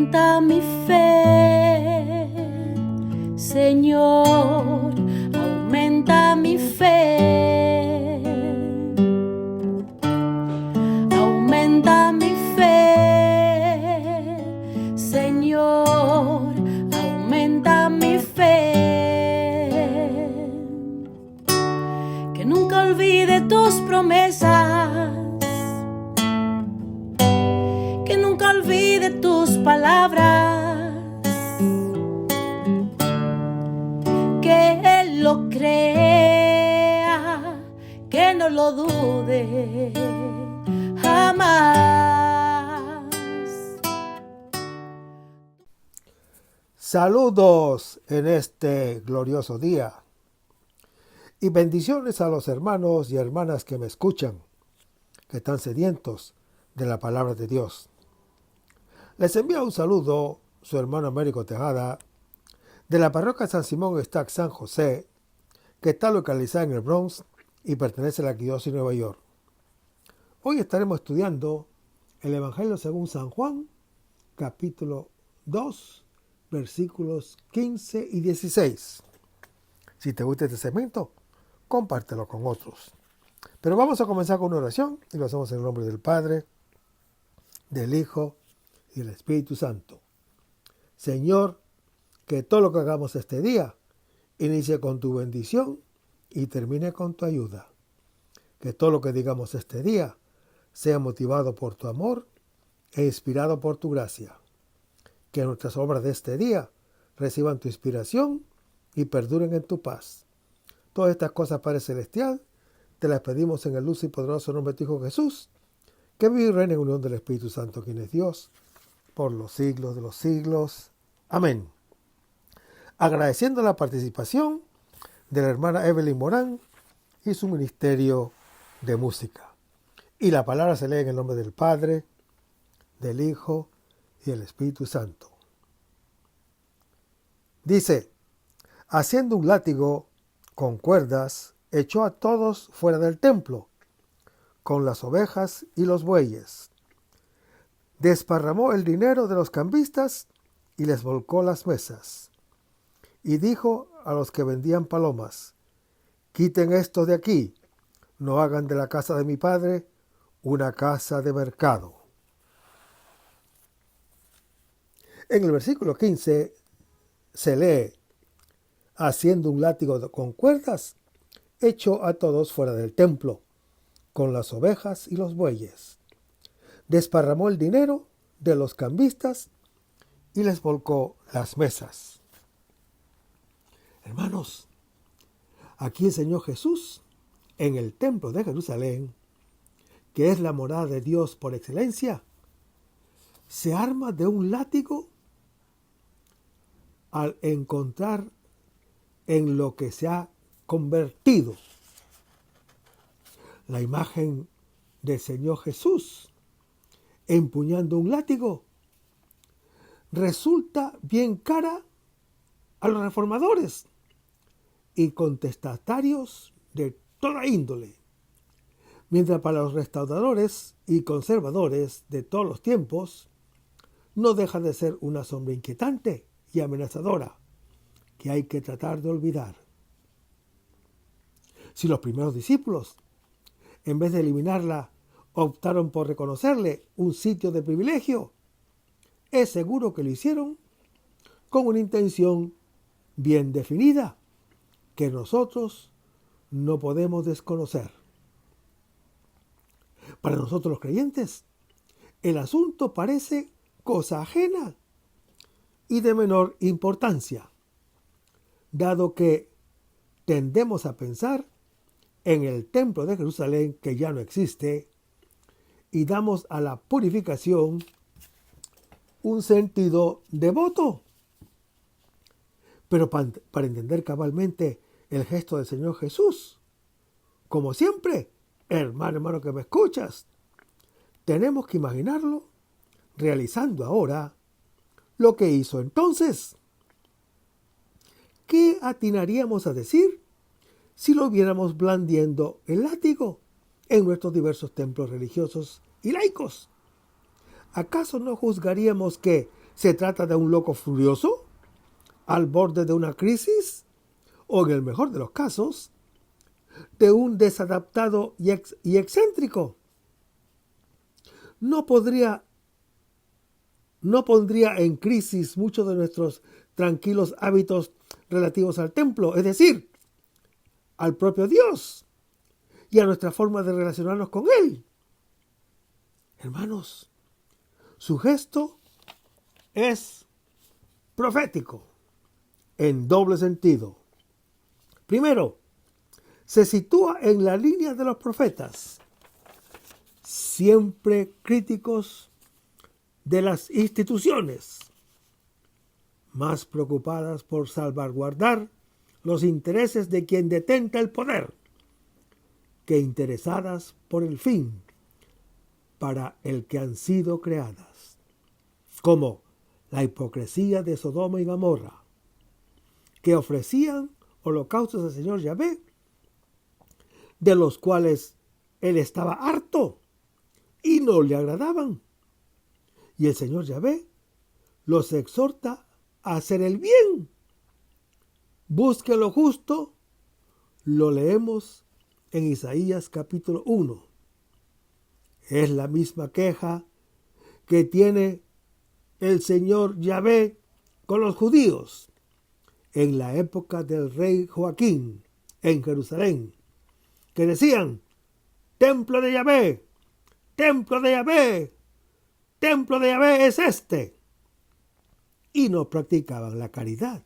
aumenta mi fe, Señor, aumenta mi fe, aumenta mi fe, Señor, aumenta mi fe, que nunca olvide tus promesas, que nunca olvide tus palabras, que Él lo crea, que no lo dude jamás. Saludos en este glorioso día y bendiciones a los hermanos y hermanas que me escuchan, que están sedientos de la palabra de Dios. Les envía un saludo su hermano Américo Tejada de la parroquia San Simón Estac San José, que está localizada en el Bronx y pertenece a la Arquidiócesis de Nueva York. Hoy estaremos estudiando el Evangelio según San Juan, capítulo 2, versículos 15 y 16. Si te gusta este segmento, compártelo con otros. Pero vamos a comenzar con una oración y lo hacemos en el nombre del Padre, del Hijo y del Espíritu Santo. Señor, que todo lo que hagamos este día inicie con tu bendición y termine con tu ayuda. Que todo lo que digamos este día sea motivado por tu amor e inspirado por tu gracia. Que nuestras obras de este día reciban tu inspiración y perduren en tu paz. Todas estas cosas, Padre Celestial, te las pedimos en el luz y poderoso nombre de tu Hijo Jesús, que vive y reina en unión del Espíritu Santo, quien es Dios, por los siglos de los siglos. Amén. Agradeciendo la participación de la hermana Evelyn Morán y su ministerio de música. Y la palabra se lee en el nombre del Padre, del Hijo y del Espíritu Santo. Dice: haciendo un látigo con cuerdas, echó a todos fuera del templo, con las ovejas y los bueyes. Desparramó el dinero de los cambistas y les volcó las mesas. Y dijo a los que vendían palomas: quiten esto de aquí, no hagan de la casa de mi padre una casa de mercado. En el versículo 15 se lee: haciendo un látigo con cuerdas, echó a todos fuera del templo, con las ovejas y los bueyes. Desparramó el dinero de los cambistas y les volcó las mesas. Hermanos, aquí el Señor Jesús, en el templo de Jerusalén, que es la morada de Dios por excelencia, se arma de un látigo al encontrar en lo que se ha convertido la imagen del Señor Jesús empuñando un látigo. Resulta bien cara a los reformadores y contestatarios de toda índole, mientras para los restauradores y conservadores de todos los tiempos no deja de ser una sombra inquietante y amenazadora que hay que tratar de olvidar. Si los primeros discípulos, en vez de eliminarla, optaron por reconocerle un sitio de privilegio, es seguro que lo hicieron con una intención bien definida que nosotros no podemos desconocer. Para nosotros los creyentes, el asunto parece cosa ajena y de menor importancia, dado que tendemos a pensar en el templo de Jerusalén que ya no existe y damos a la purificación un sentido devoto. Pero para entender cabalmente el gesto del Señor Jesús, como siempre, hermano que me escuchas, tenemos que imaginarlo realizando ahora lo que hizo entonces. ¿Qué atinaríamos a decir si lo viéramos blandiendo el látigo en nuestros diversos templos religiosos y laicos? ¿Acaso no juzgaríamos que ¿Se trata de un loco furioso al borde de una crisis? ¿O en el mejor de los casos, de un desadaptado y excéntrico? ¿No pondría en crisis muchos de nuestros tranquilos hábitos relativos al templo, es decir, al propio Dios y a nuestra forma de relacionarnos con Él? Hermanos, su gesto es profético en doble sentido. Primero, se sitúa en la línea de los profetas, siempre críticos de las instituciones, más preocupadas por salvaguardar los intereses de quien detenta el poder, que interesadas por el fin para el que han sido creadas, como la hipocresía de Sodoma y Gomorra, que ofrecían holocaustos al Señor Yahvé, de los cuales él estaba harto y no le agradaban. Y el Señor Yahvé los exhorta a hacer el bien. Busque lo justo, lo leemos en Isaías capítulo 1. Es la misma queja que tiene el Señor Yahvé con los judíos en la época del rey Joaquín en Jerusalén, que decían: templo de Yahvé, templo de Yahvé, templo de Yahvé es este, y no practicaban la caridad.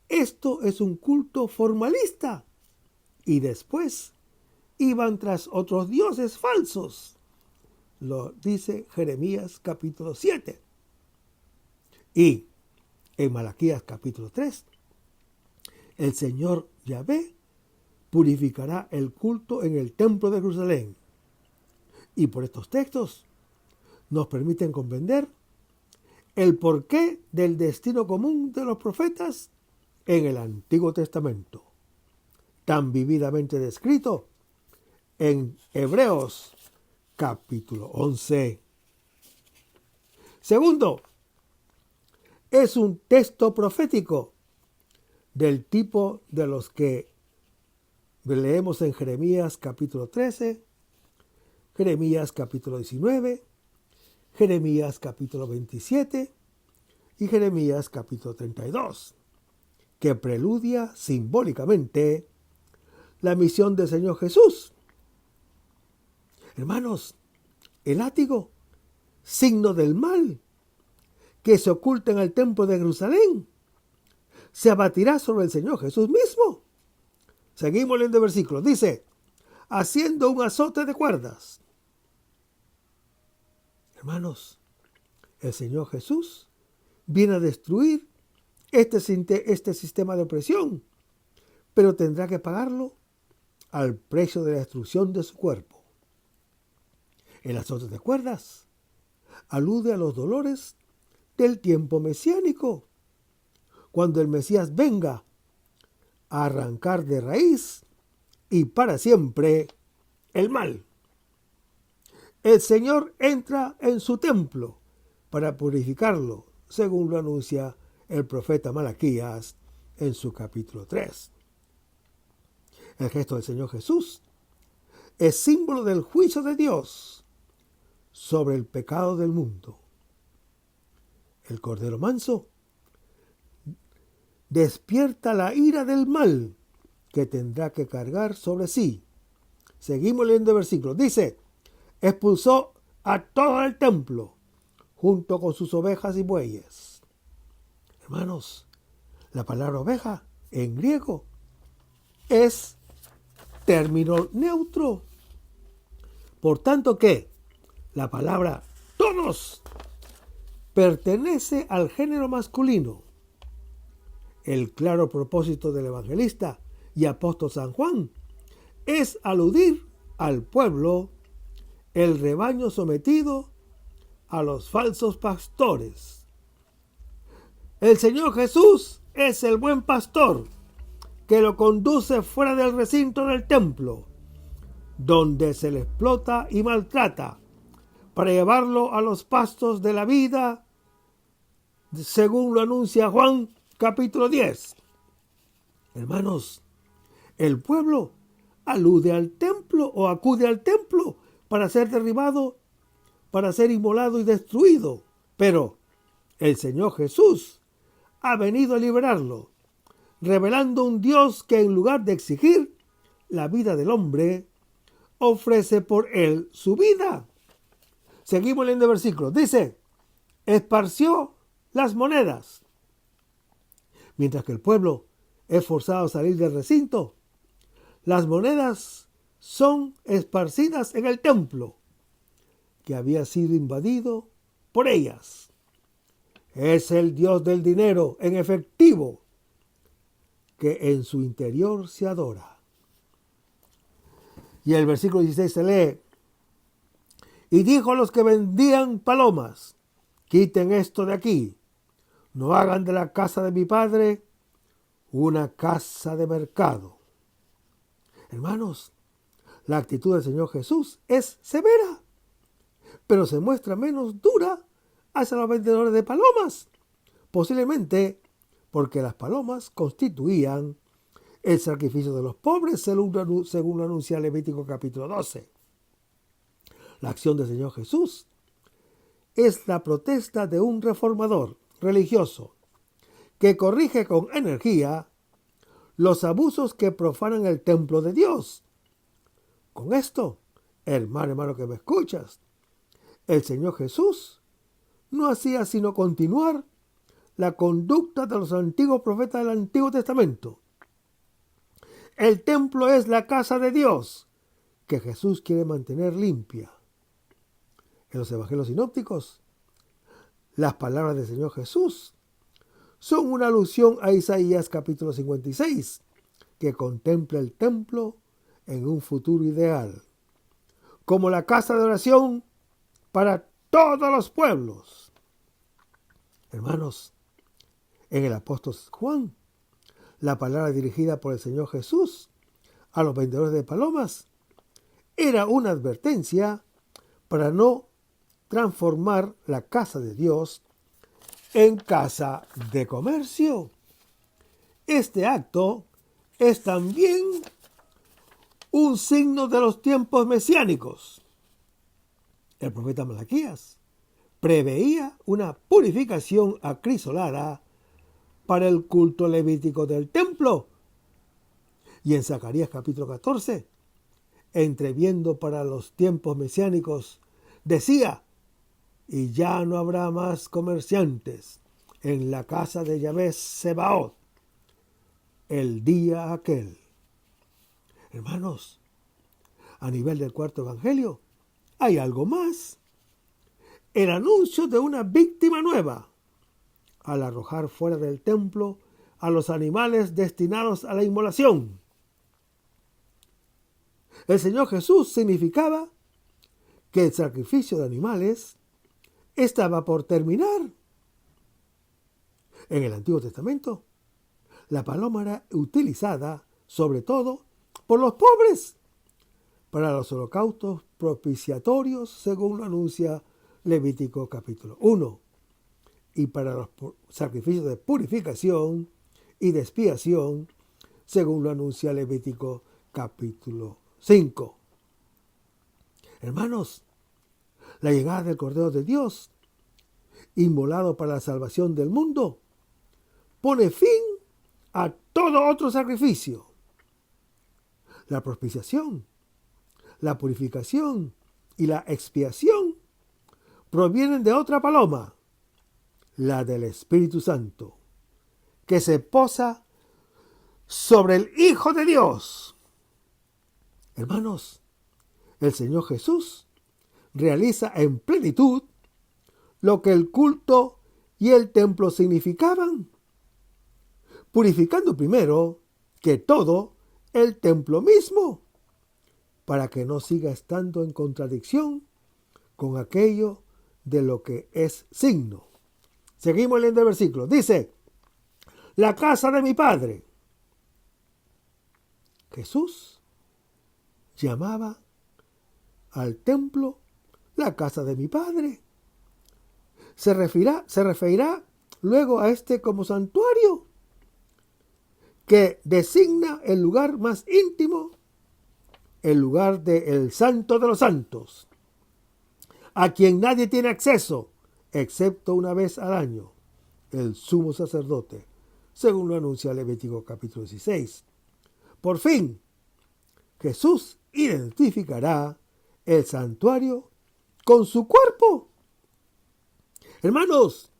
Esto es un culto formalista, y después iban tras otros dioses falsos. Lo dice Jeremías capítulo 7. Y en Malaquías capítulo 3, el Señor Yahvé purificará el culto en el templo de Jerusalén. Y por estos textos nos permiten comprender el porqué del destino común de los profetas en el Antiguo Testamento, tan vividamente descrito en Hebreos capítulo 11. Segundo, es un texto profético del tipo de los que leemos en Jeremías capítulo 13, Jeremías capítulo 19, Jeremías capítulo 27 y Jeremías capítulo 32, que preludia simbólicamente la misión del Señor Jesús. Hermanos, el látigo, signo del mal, que se oculta en el templo de Jerusalén, se abatirá sobre el Señor Jesús mismo. Seguimos leyendo el versículo. Dice: haciendo un azote de cuerdas. Hermanos, el Señor Jesús viene a destruir este sistema de opresión, pero tendrá que pagarlo al precio de la destrucción de su cuerpo. El azote de cuerdas alude a los dolores del tiempo mesiánico, cuando el Mesías venga a arrancar de raíz y para siempre el mal. El Señor entra en su templo para purificarlo, según lo anuncia el profeta Malaquías en su capítulo 3. El gesto del Señor Jesús es símbolo del juicio de Dios sobre el pecado del mundo. El Cordero Manso despierta la ira del mal que tendrá que cargar sobre sí. Seguimos leyendo el versículo. Dice: expulsó a todo el templo junto con sus ovejas y bueyes. Hermanos, la palabra oveja en griego es término neutro. Por tanto que la palabra todos pertenece al género masculino. El claro propósito del evangelista y apóstol San Juan es aludir al pueblo, el rebaño sometido a los falsos pastores. El Señor Jesús es el buen pastor que lo conduce fuera del recinto del templo, donde se le explota y maltrata, para llevarlo a los pastos de la vida según lo anuncia Juan capítulo 10. Hermanos, el pueblo alude al templo o acude al templo para ser derribado, para ser inmolado y destruido. Pero el Señor Jesús ha venido a liberarlo, revelando un Dios que en lugar de exigir la vida del hombre, ofrece por él su vida. Seguimos leyendo el versículo. Dice, esparció las monedas. Mientras que el pueblo es forzado a salir del recinto, las monedas son esparcidas en el templo, que había sido invadido por ellas. Es el Dios del dinero en efectivo, que en su interior se adora. Y el versículo 16 se lee, y dijo a los que vendían palomas, quiten esto de aquí, no hagan de la casa de mi padre una casa de mercado. Hermanos, la actitud del Señor Jesús es severa, pero se muestra menos dura hacia los vendedores de palomas, posiblemente porque las palomas constituían el sacrificio de los pobres, según lo anuncia Levítico capítulo 12. La acción del Señor Jesús es la protesta de un reformador religioso que corrige con energía los abusos que profanan el templo de Dios. Con esto, hermano que me escuchas, el Señor Jesús no hacía sino continuar la conducta de los antiguos profetas del Antiguo Testamento. El templo es la casa de Dios que Jesús quiere mantener limpia. En los evangelios sinópticos, las palabras del Señor Jesús son una alusión a Isaías capítulo 56, que contempla el templo en un futuro ideal, como la casa de oración para todos los pueblos. Hermanos, en el apóstol Juan, la palabra dirigida por el Señor Jesús a los vendedores de palomas era una advertencia para no transformar la casa de Dios en casa de comercio. Este acto es también un signo de los tiempos mesiánicos. El profeta Malaquías preveía una purificación acrisolada para el culto levítico del templo. Y en Zacarías capítulo 14, entreviendo para los tiempos mesiánicos, decía, y ya no habrá más comerciantes en la casa de Yahvé Sebaot el día aquel. Hermanos, a nivel del cuarto evangelio, hay algo más. El anuncio de una víctima nueva, al arrojar fuera del templo a los animales destinados a la inmolación. El Señor Jesús significaba que el sacrificio de animales estaba por terminar. En el Antiguo Testamento, la paloma era utilizada sobre todo por los pobres para los holocaustos propiciatorios, según lo anuncia Levítico capítulo 1, y para los sacrificios de purificación y de expiación, según lo anuncia Levítico capítulo 5. Hermanos, la llegada del Cordero de Dios, inmolado para la salvación del mundo, pone fin a todo otro sacrificio. La propiciación, la purificación y la expiación provienen de otra paloma, la del Espíritu Santo, que se posa sobre el Hijo de Dios. Hermanos, el Señor Jesús realiza en plenitud lo que el culto y el templo significaban, purificando primero que todo el templo mismo, para que no siga estando en contradicción con aquello de lo que es signo. Seguimos leyendo el versículo. Dice, la casa de mi Padre. Jesús llamaba al templo la casa de mi Padre. Se referirá luego a este como santuario, que designa el lugar más íntimo, el lugar del Santo de los Santos, a quien nadie tiene acceso, excepto una vez al año, el sumo sacerdote, según lo anuncia Levítico capítulo 16. Por fin, Jesús identificará el santuario con su cuerpo. Hermanos,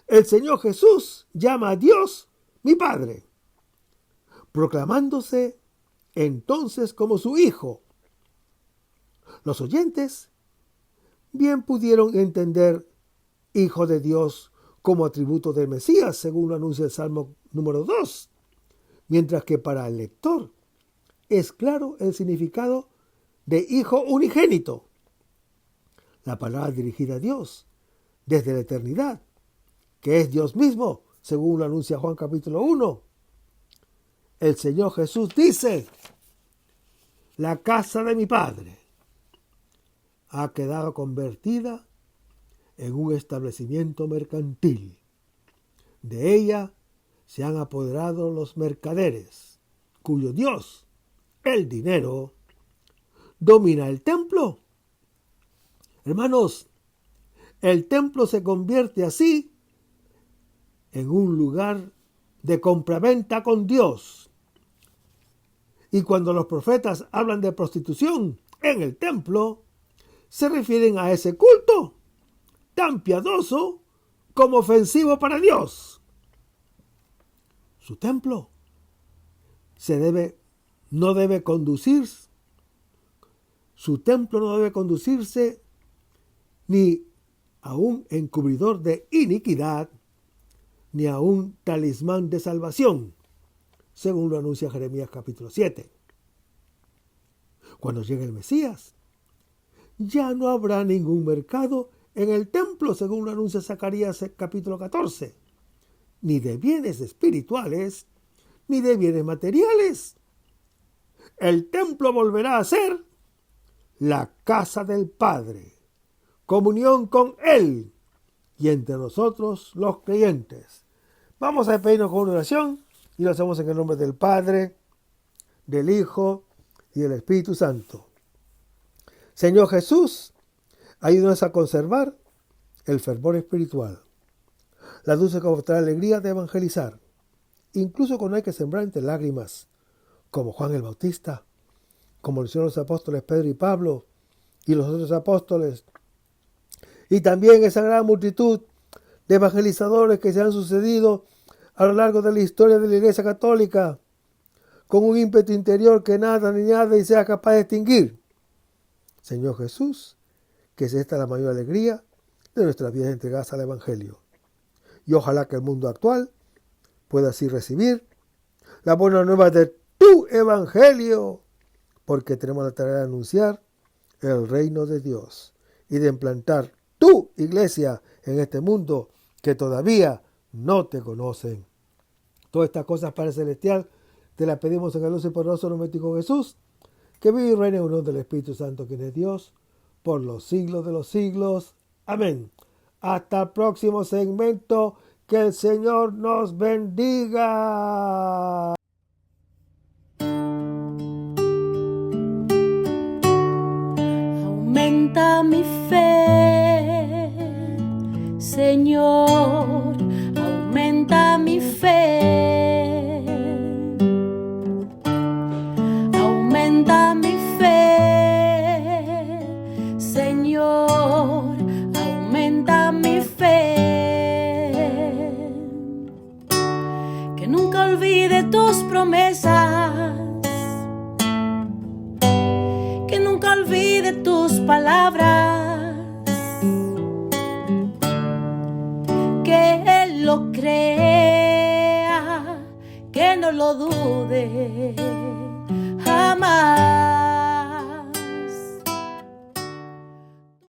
el Señor Jesús llama a Dios mi Padre, proclamándose entonces como su Hijo. Los oyentes bien pudieron entender Hijo de Dios como atributo del Mesías, según lo anuncia el Salmo número 2, mientras que para el lector es claro el significado de Hijo unigénito, la palabra dirigida a Dios desde la eternidad, que es Dios mismo, según lo anuncia Juan capítulo 1. El Señor Jesús dice: la casa de mi Padre ha quedado convertida en un establecimiento mercantil. De ella se han apoderado los mercaderes, cuyo Dios, el dinero, domina el templo. Hermanos, el templo se convierte así en un lugar de compraventa con Dios. Y cuando los profetas hablan de prostitución en el templo, se refieren a ese culto tan piadoso como ofensivo para Dios. Su templo no debe conducirse ni a un encubridor de iniquidad, ni a un talismán de salvación, según lo anuncia Jeremías capítulo 7. Cuando llegue el Mesías, ya no habrá ningún mercado en el templo, según lo anuncia Zacarías capítulo 14, ni de bienes espirituales, ni de bienes materiales. El templo volverá a ser la casa del Padre, comunión con Él y entre nosotros los creyentes. Vamos a despedirnos con una oración y lo hacemos en el nombre del Padre, del Hijo y del Espíritu Santo. Señor Jesús, ayúdanos a conservar el fervor espiritual, la dulce confortable alegría de evangelizar, incluso cuando hay que sembrar entre lágrimas, como Juan el Bautista, como lo hicieron los apóstoles Pedro y Pablo y los otros apóstoles, y también esa gran multitud de evangelizadores que se han sucedido a lo largo de la historia de la Iglesia Católica, con un ímpetu interior que nada ni nadie sea capaz de extinguir. Señor Jesús, que es esta la mayor alegría de nuestras vidas entregadas al Evangelio. Y ojalá que el mundo actual pueda así recibir la buena nueva de tu Evangelio, porque tenemos la tarea de anunciar el reino de Dios y de implantar tu iglesia en este mundo que todavía no te conocen. Todas estas cosas, Padre Celestial, te las pedimos en el dulce y poderoso nombre de Jesús, que vive y reina en unión del Espíritu Santo, quien es Dios, por los siglos de los siglos. Amén. Hasta el próximo segmento. Que el Señor nos bendiga. Aumenta mi fe, Señor, aumenta mi fe. Aumenta mi fe, Señor, aumenta mi fe. Que nunca olvide tus promesas, que nunca olvide tus palabras, que Él lo crea, que no lo dude jamás.